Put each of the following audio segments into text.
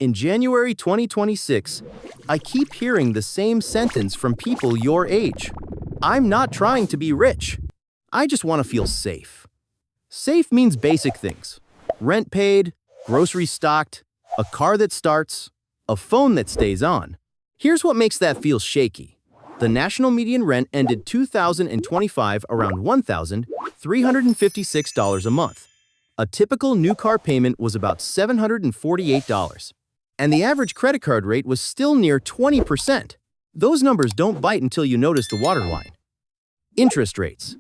In January 2026, I keep hearing the same sentence from people your age. I'm not trying to be rich. I just want to feel safe. Safe means basic things. Rent paid, groceries stocked, a car that starts, a phone that stays on. Here's what makes that feel shaky. The national median rent ended 2025 around $1,356 a month. A typical new car payment was about $748. And the average credit card rate was still near 20%. Those numbers don't bite until you notice the waterline. Interest rates.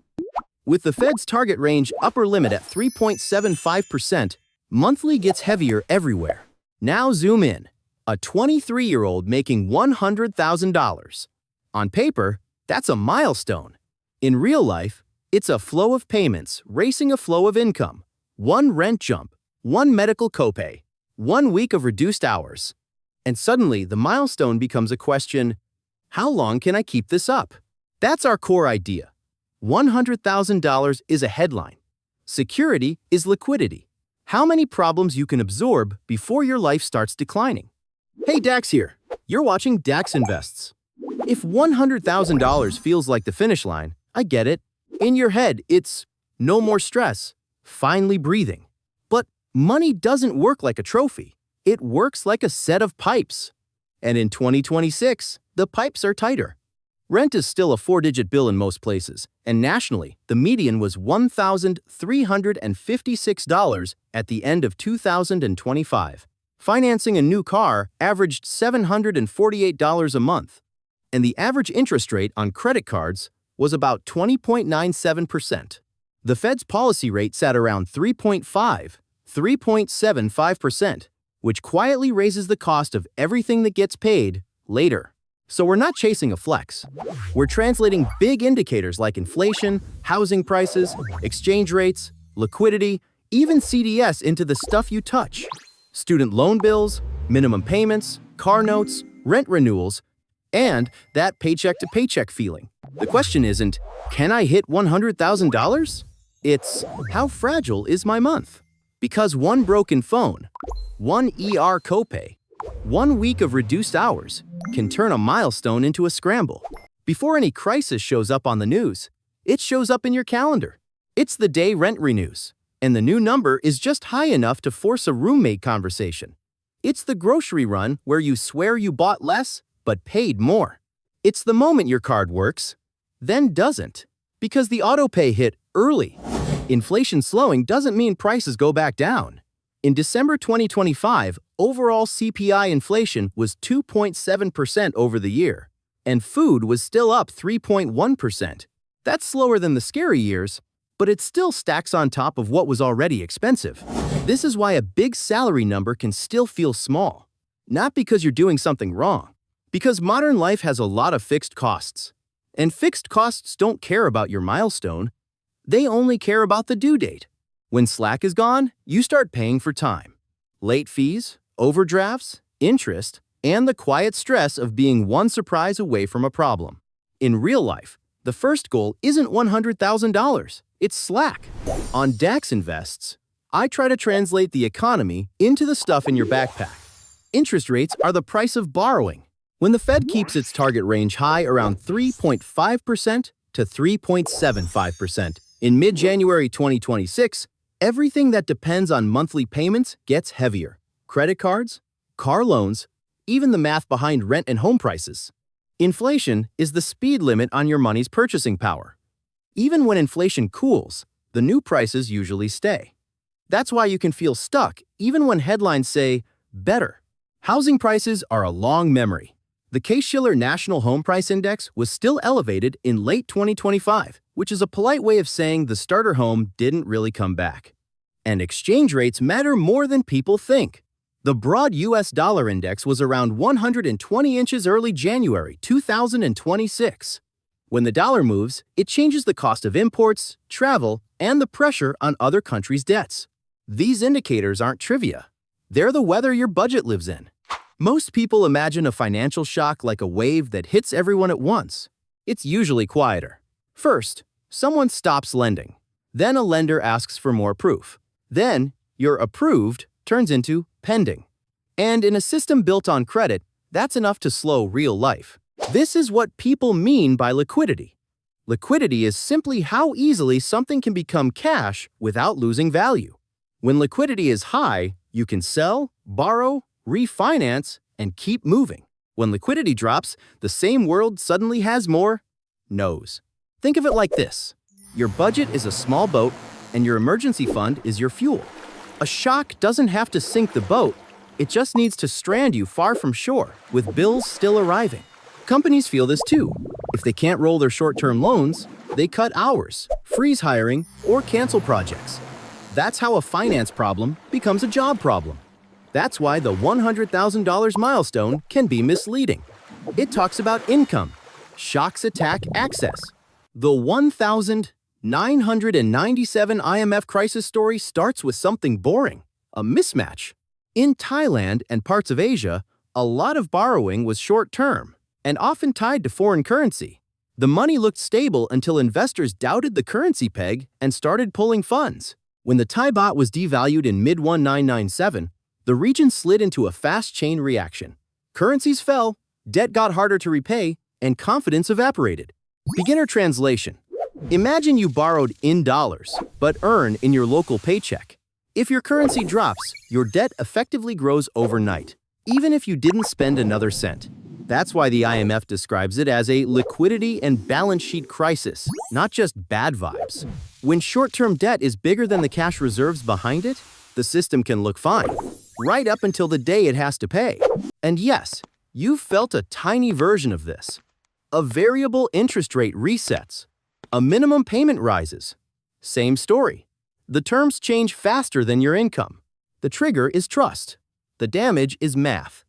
With the Fed's target range upper limit at 3.75%, monthly gets heavier everywhere. Now zoom in. A 23-year-old making $100,000. On paper, that's a milestone. In real life, it's a flow of payments racing a flow of income. One rent jump, one medical copay, 1 week of reduced hours. And suddenly, the milestone becomes a question: how long can I keep this up? That's our core idea. $100,000 is a headline. Security is liquidity. How many problems you can absorb before your life starts declining. Hey, Dax here. You're watching Dax Invests. If $100,000 feels like the finish line, I get it. In your head, it's no more stress, finally breathing. But money doesn't work like a trophy. It works like a set of pipes. And in 2026, the pipes are tighter. Rent is still a 4-digit bill in most places, and nationally, the median was $1,356 at the end of 2025. Financing a new car averaged $748 a month, and the average interest rate on credit cards was about 20.97%. The Fed's policy rate sat around 3.75%, which quietly raises the cost of everything that gets paid later. So we're not chasing a flex. We're translating big indicators like inflation, housing prices, exchange rates, liquidity, even CDS into the stuff you touch. Student loan bills, minimum payments, car notes, rent renewals, and that paycheck-to-paycheck feeling. The question isn't, can I hit $100,000? It's, how fragile is my month? Because one broken phone, one ER copay, 1 week of reduced hours can turn a milestone into a scramble. Before any crisis shows up on the news, it shows up in your calendar. It's the day rent renews, and the new number is just high enough to force a roommate conversation. It's the grocery run where you swear you bought less but paid more. It's the moment your card works, then doesn't, because the auto pay hit early. Inflation slowing doesn't mean prices go back down. In December 2025, overall CPI inflation was 2.7% over the year, and food was still up 3.1%. That's slower than the scary years, but it still stacks on top of what was already expensive. This is why a big salary number can still feel small. Not because you're doing something wrong, because modern life has a lot of fixed costs. And fixed costs don't care about your milestone. They only care about the due date. When Slack is gone, you start paying for time. Late fees, overdrafts, interest, and the quiet stress of being one surprise away from a problem. In real life, the first goal isn't $100,000, it's Slack. On Dax Invests, I try to translate the economy into the stuff in your backpack. Interest rates are the price of borrowing. When the Fed keeps its target range high around 3.5% to 3.75% in mid-January 2026, everything that depends on monthly payments gets heavier. Credit cards, car loans, even the math behind rent and home prices. Inflation is the speed limit on your money's purchasing power. Even when inflation cools, the new prices usually stay. That's why you can feel stuck even when headlines say, better. Housing prices are a long memory. The Case-Shiller National Home Price Index was still elevated in late 2025, which is a polite way of saying the starter home didn't really come back. And exchange rates matter more than people think. The broad US dollar index was around 120 inches early January 2026. When the dollar moves, it changes the cost of imports, travel, and the pressure on other countries' debts. These indicators aren't trivia. They're the weather your budget lives in. Most people imagine a financial shock like a wave that hits everyone at once. It's usually quieter. First, someone stops lending. Then a lender asks for more proof. Then, your approved turns into pending. And in a system built on credit, that's enough to slow real life. This is what people mean by liquidity. Liquidity is simply how easily something can become cash without losing value. When liquidity is high, you can sell, borrow, refinance, and keep moving. When liquidity drops, the same world suddenly has more no's. Think of it like this. Your budget is a small boat, and your emergency fund is your fuel. A shock doesn't have to sink the boat, it just needs to strand you far from shore, with bills still arriving. Companies feel this too. If they can't roll their short-term loans, they cut hours, freeze hiring, or cancel projects. That's how a finance problem becomes a job problem. That's why the $100,000 milestone can be misleading. It talks about income. Shocks attack access. The 1,997 IMF crisis story starts with something boring, a mismatch. In Thailand and parts of Asia, a lot of borrowing was short-term and often tied to foreign currency. The money looked stable until investors doubted the currency peg and started pulling funds. When the Thai baht was devalued in mid-1997, the region slid into a fast chain reaction. Currencies fell, debt got harder to repay, and confidence evaporated. Beginner translation. Imagine you borrowed in dollars, but earn in your local paycheck. If your currency drops, your debt effectively grows overnight, even if you didn't spend another cent. That's why the IMF describes it as a liquidity and balance sheet crisis, not just bad vibes. When short-term debt is bigger than the cash reserves behind it, the system can look fine, right up until the day it has to pay. And yes, you've felt a tiny version of this. A variable interest rate resets. A minimum payment rises. Same story. The terms change faster than your income. The trigger is trust. The damage is math.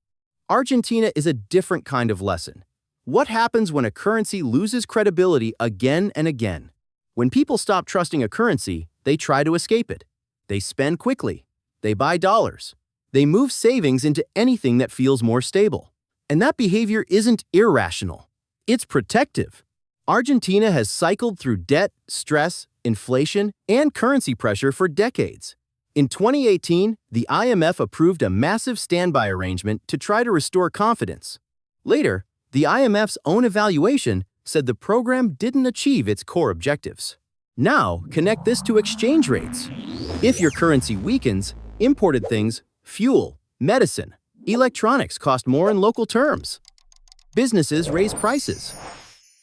Argentina is a different kind of lesson. What happens when a currency loses credibility again and again? When people stop trusting a currency, they try to escape it. They spend quickly. They buy dollars. They move savings into anything that feels more stable. And that behavior isn't irrational. It's protective. Argentina has cycled through debt, stress, inflation, and currency pressure for decades. In 2018, the IMF approved a massive standby arrangement to try to restore confidence. Later, the IMF's own evaluation said the program didn't achieve its core objectives. Now, connect this to exchange rates. If your currency weakens, imported things, fuel, medicine, electronics cost more in local terms. Businesses raise prices.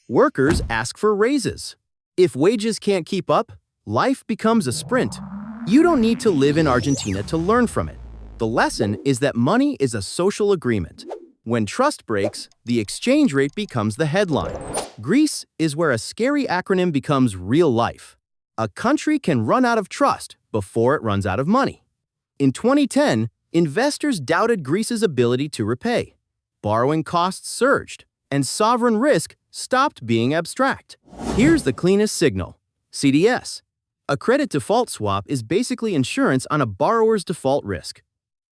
Workers ask for raises. If wages can't keep up, life becomes a sprint. You don't need to live in Argentina to learn from it. The lesson is that money is a social agreement. When trust breaks, the exchange rate becomes the headline. Greece is where a scary acronym becomes real life. A country can run out of trust before it runs out of money. In 2010, investors doubted Greece's ability to repay. Borrowing costs surged, and sovereign risk stopped being abstract. Here's the cleanest signal. CDS. A credit default swap is basically insurance on a borrower's default risk.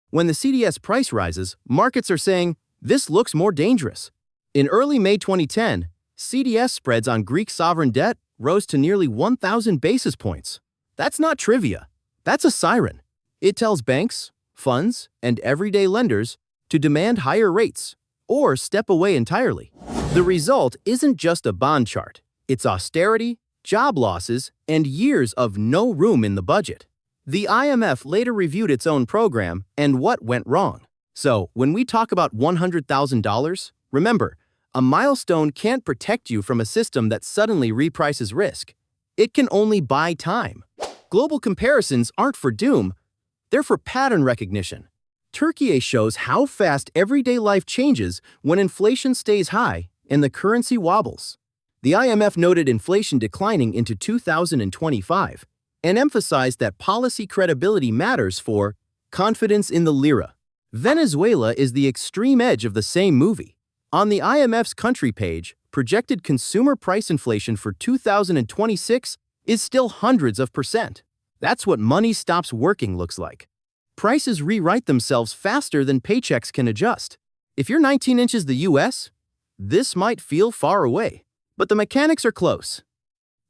When the CDS price rises, markets are saying, this looks more dangerous. In early May 2010, CDS spreads on Greek sovereign debt rose to nearly 1,000 basis points. That's not trivia. That's a siren. It tells banks, funds, and everyday lenders to demand higher rates or step away entirely. The result isn't just a bond chart. It's austerity, job losses, and years of no room in the budget. The IMF later reviewed its own program and what went wrong. So, when we talk about $100,000, remember, a milestone can't protect you from a system that suddenly reprices risk. It can only buy time. Global comparisons aren't for doom, they're for pattern recognition. Turkey shows how fast everyday life changes when inflation stays high and the currency wobbles. The IMF noted inflation declining into 2025 and emphasized that policy credibility matters for confidence in the lira. Venezuela is the extreme edge of the same movie. On the IMF's country page, projected consumer price inflation for 2026 is still hundreds of percent. That's what money stops working looks like. Prices rewrite themselves faster than paychecks can adjust. If you're 19 inches the US, this might feel far away. But the mechanics are close.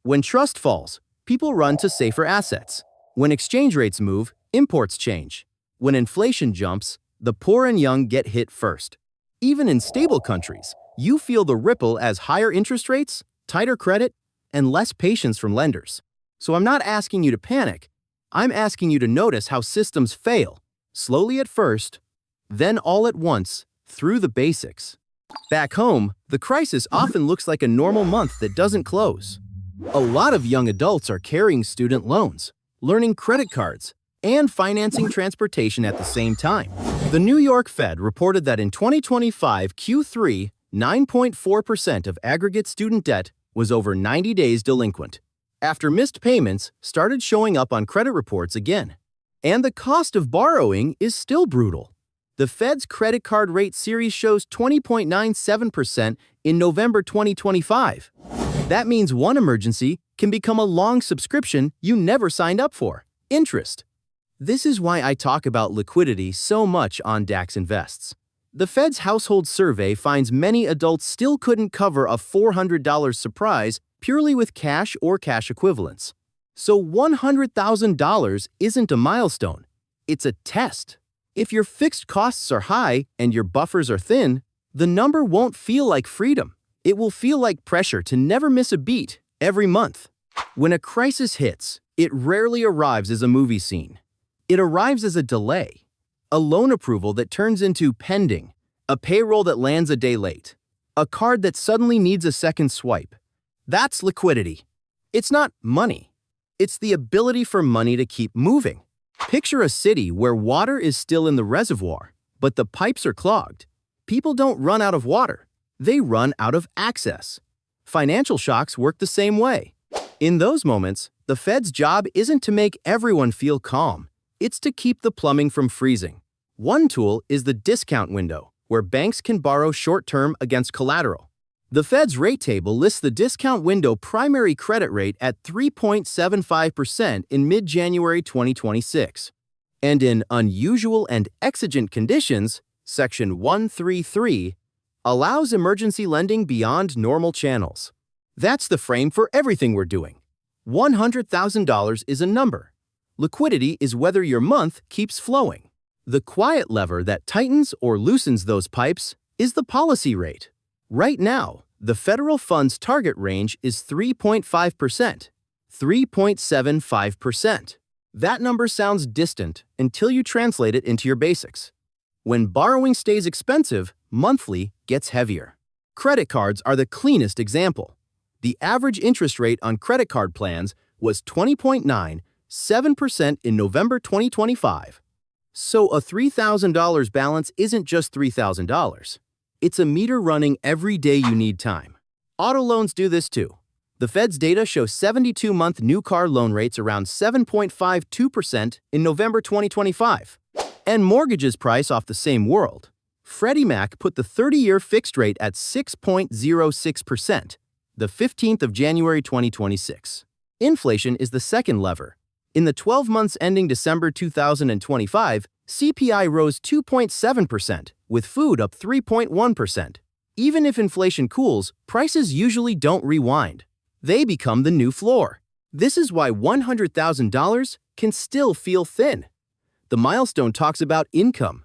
When trust falls, people run to safer assets. When exchange rates move, imports change. When inflation jumps, The poor and young get hit first. Even in stable countries, you feel the ripple as higher interest rates, tighter credit, and less patience from lenders. So I'm not asking you to panic. I'm asking you to notice how systems fail, slowly at first, then all at once, through the basics. Back home, the crisis often looks like a normal month that doesn't close. A lot of young adults are carrying student loans, learning credit cards, and financing transportation at the same time. The New York Fed reported that in 2025 Q3, 9.4% of aggregate student debt was over 90 days delinquent, after missed payments started showing up on credit reports again. And the cost of borrowing is still brutal. The Fed's credit card rate series shows 20.97% in November 2025. That means one emergency can become a long subscription you never signed up for. Interest. This is why I talk about liquidity so much on DAX Invests. The Fed's household survey finds many adults still couldn't cover a $400 surprise purely with cash or cash equivalents. So $100,000 isn't a milestone, it's a test. If your fixed costs are high and your buffers are thin, the number won't feel like freedom. It will feel like pressure to never miss a beat every month. When a crisis hits, it rarely arrives as a movie scene. It arrives as a delay, a loan approval that turns into pending, a payroll that lands a day late, a card that suddenly needs a second swipe. That's liquidity. It's not money. It's the ability for money to keep moving. Picture a city where water is still in the reservoir, but the pipes are clogged. People don't run out of water. They run out of access. Financial shocks work the same way. In those moments, the Fed's job isn't to make everyone feel calm. It's to keep the plumbing from freezing. One tool is the discount window, where banks can borrow short-term against collateral. The Fed's rate table lists the discount window primary credit rate at 3.75% in mid-January 2026. And in unusual and exigent conditions, Section 133 allows emergency lending beyond normal channels. That's the frame for everything we're doing. $100,000 is a number. Liquidity is whether your month keeps flowing. The quiet lever that tightens or loosens those pipes is the policy rate. Right now, the federal funds target range is 3.5%, 3.75%. That number sounds distant until you translate it into your basics. When borrowing stays expensive, monthly gets heavier. Credit cards are the cleanest example. The average interest rate on credit card plans was 20.97% in November 2025. So a $3,000 balance isn't just $3,000. It's a meter running every day you need time. Auto loans do this too. The Fed's data shows 72-month new car loan rates around 7.52% in November 2025. And mortgages price off the same world. Freddie Mac put the 30-year fixed rate at 6.06%, the 15th of January 2026. Inflation is the second lever. In the 12 months ending December 2025, CPI rose 2.7%, with food up 3.1%. Even if inflation cools, prices usually don't rewind. They become the new floor. This is why $100,000 can still feel thin. The milestone talks about income.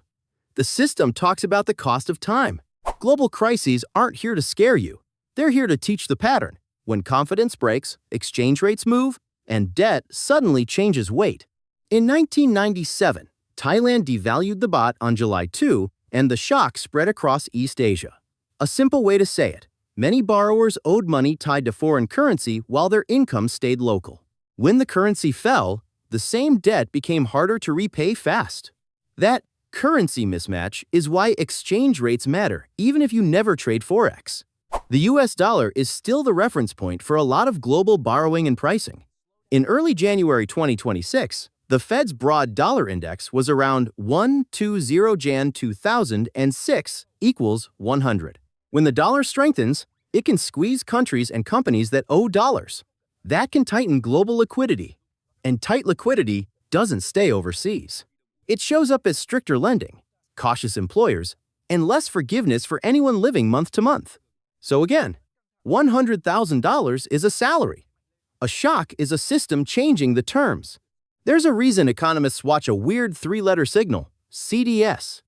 The system talks about the cost of time. Global crises aren't here to scare you. They're here to teach the pattern. When confidence breaks, exchange rates move, and debt suddenly changes weight. In 1997, Thailand devalued the baht on July 2, and the shock spread across East Asia. A simple way to say it, many borrowers owed money tied to foreign currency while their income stayed local. When the currency fell, the same debt became harder to repay fast. That currency mismatch is why exchange rates matter, even if you never trade Forex. The US dollar is still the reference point for a lot of global borrowing and pricing. In early January 2026, the Fed's broad dollar index was around 120 Jan 2006 equals 100. When the dollar strengthens, it can squeeze countries and companies that owe dollars. That can tighten global liquidity. And tight liquidity doesn't stay overseas. It shows up as stricter lending, cautious employers, and less forgiveness for anyone living month to month. So again, $100,000 is a salary. A shock is a system changing the terms. There's a reason economists watch a weird three-letter signal, CDS.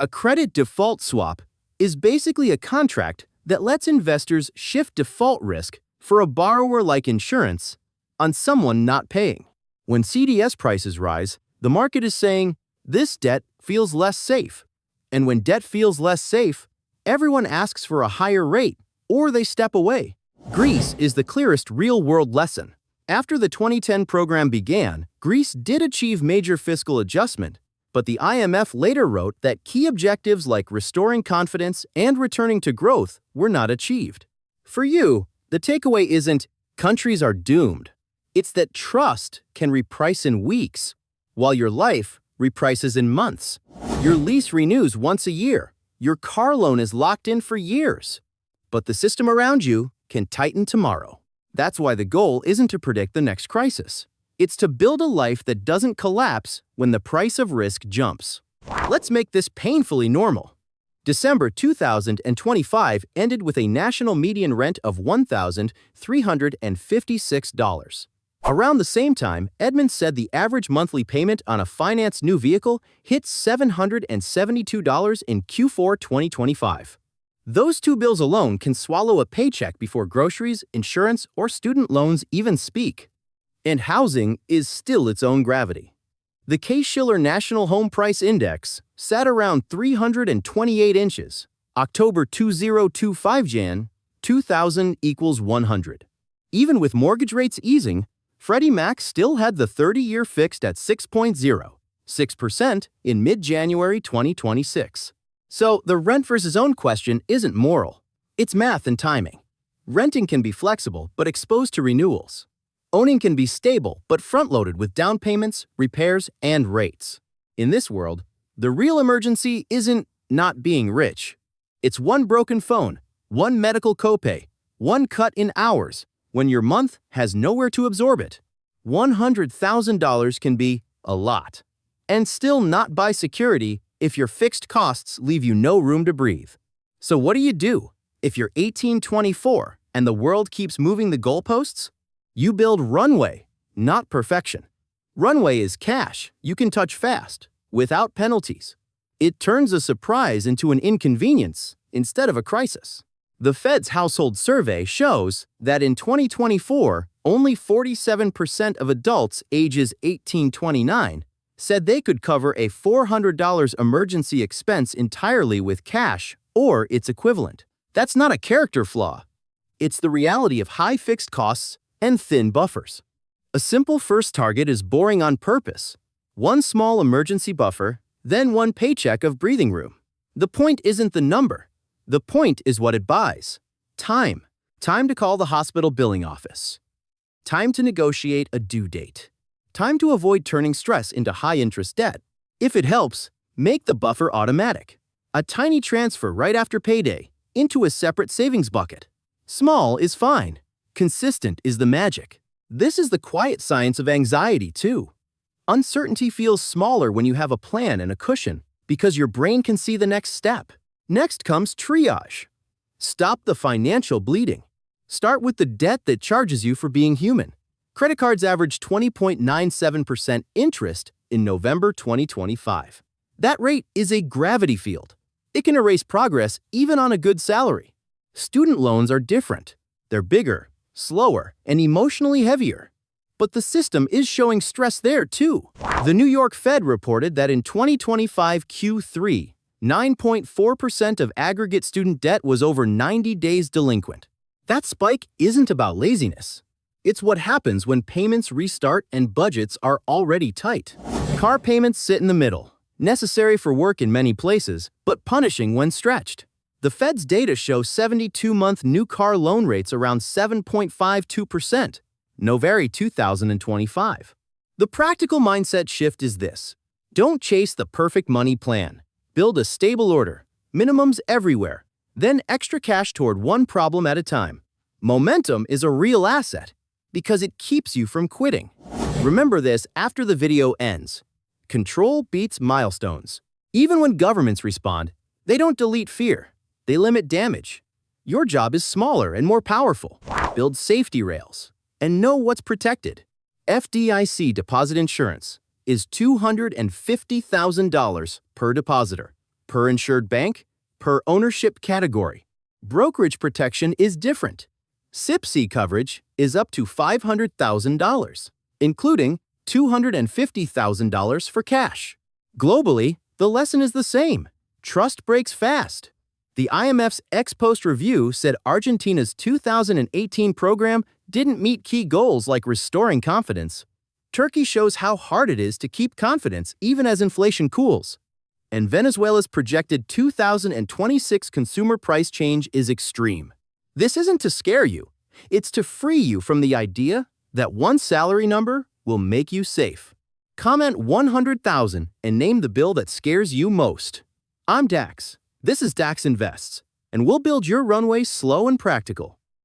A credit default swap is basically a contract that lets investors shift default risk for a borrower like insurance on someone not paying. When CDS prices rise, the market is saying, this debt feels less safe. And when debt feels less safe, everyone asks for a higher rate or they step away. Greece is the clearest real-world lesson. After the 2010 program began, Greece did achieve major fiscal adjustment, but the IMF later wrote that key objectives like restoring confidence and returning to growth were not achieved. For you, the takeaway isn't, countries are doomed. It's that trust can reprice in weeks, while your life reprices in months. Your lease renews once a year. Your car loan is locked in for years. But the system around you can tighten tomorrow. That's why the goal isn't to predict the next crisis. It's to build a life that doesn't collapse when the price of risk jumps. Let's make this painfully normal. December 2025 ended with a national median rent of $1,356. Around the same time, Edmunds said the average monthly payment on a financed new vehicle hit $772 in Q4 2025. Those two bills alone can swallow a paycheck before groceries, insurance, or student loans even speak. And housing is still its own gravity. The Case-Shiller National Home Price Index sat around 328 inches. October 2025 Jan 2000 equals 100. Even with mortgage rates easing, Freddie Mac still had the 30-year fixed at 6.06% in mid-January 2026. So the rent versus own question isn't moral. It's math and timing. Renting can be flexible but exposed to renewals. Owning can be stable but front-loaded with down payments, repairs, and rates. In this world, the real emergency isn't not being rich. It's one broken phone, one medical copay, one cut in hours when your month has nowhere to absorb it. $100,000 can be a lot, and still not buy security if your fixed costs leave you no room to breathe. So what do? If you're 1824 and the world keeps moving the goalposts? You build runway, not perfection. Runway is cash you can touch fast, without penalties. It turns a surprise into an inconvenience instead of a crisis. The Fed's household survey shows that in 2024, only 47% of adults ages 18-29 said they could cover a $400 emergency expense entirely with cash or its equivalent. That's not a character flaw. It's the reality of high fixed costs and thin buffers. A simple first target is boring on purpose. One small emergency buffer, then one paycheck of breathing room. The point isn't the number. The point is what it buys. Time. Time to call the hospital billing office. Time to negotiate a due date. Time to avoid turning stress into high-interest debt. If it helps, make the buffer automatic. A tiny transfer right after payday into a separate savings bucket. Small is fine. Consistent is the magic. This is the quiet science of anxiety, too. Uncertainty feels smaller when you have a plan and a cushion because your brain can see the next step. Next comes triage. Stop the financial bleeding. Start with the debt that charges you for being human. Credit cards averaged 20.97% interest in November 2025. That rate is a gravity field. It can erase progress even on a good salary. Student loans are different. They're bigger, slower, and emotionally heavier. But the system is showing stress there too. The New York Fed reported that in 2025 Q3, 9.4% of aggregate student debt was over 90 days delinquent. That spike isn't about laziness. It's what happens when payments restart and budgets are already tight. Car payments sit in the middle, necessary for work in many places, but punishing when stretched. The Fed's data show 72-month new car loan rates around 7.52%, November 2025. The practical mindset shift is this. Don't chase the perfect money plan. Build a stable order, minimums everywhere, then extra cash toward one problem at a time. Momentum is a real asset because it keeps you from quitting. Remember this after the video ends. Control beats milestones. Even when governments respond, they don't delete fear. They limit damage. Your job is smaller and more powerful. Build safety rails and know what's protected. FDIC deposit insurance is $250,000 per depositor. Per insured bank, per ownership category. Brokerage protection is different. SIPC coverage is up to $500,000, including $250,000 for cash. Globally, the lesson is the same. Trust breaks fast. The IMF's ex-post review said Argentina's 2018 program didn't meet key goals like restoring confidence. Turkey shows how hard it is to keep confidence even as inflation cools. And Venezuela's projected 2026 consumer price change is extreme. This isn't to scare you. It's to free you from the idea that one salary number will make you safe. Comment 100,000 and name the bill that scares you most. I'm Dax. This is Dax Invests, and we'll build your runway slow and practical.